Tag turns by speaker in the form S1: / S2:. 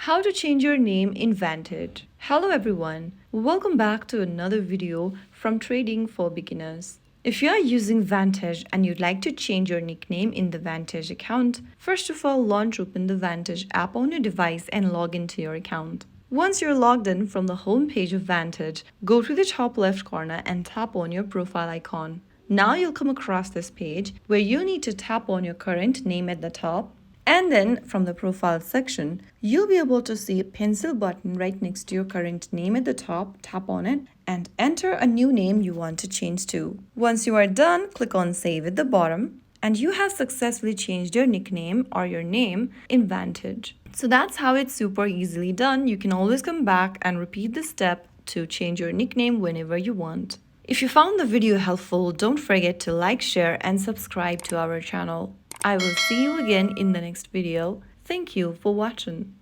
S1: How to change your name in Vantage. Hello everyone, welcome back to another video from Trading for Beginners. If you are using Vantage and you'd like to change your nickname in the Vantage account, first of all launch open the Vantage app on your device and log into your account. Once you're logged in from the home page of Vantage, go to the top left corner and tap on your profile icon. Now you'll come across this page where you need to tap on your current name at the top. And then from the profile section, you'll be able to see a pencil button right next to your current name at the top. Tap on it and enter a new name you want to change to. Once you are done, click on Save at the bottom and you have successfully changed your nickname or your name in Vantage. So that's how it's super easily done. You can always come back and repeat this step to change your nickname whenever you want. If you found the video helpful, don't forget to like, share and subscribe to our channel. I will see you again in the next video. Thank you for watching.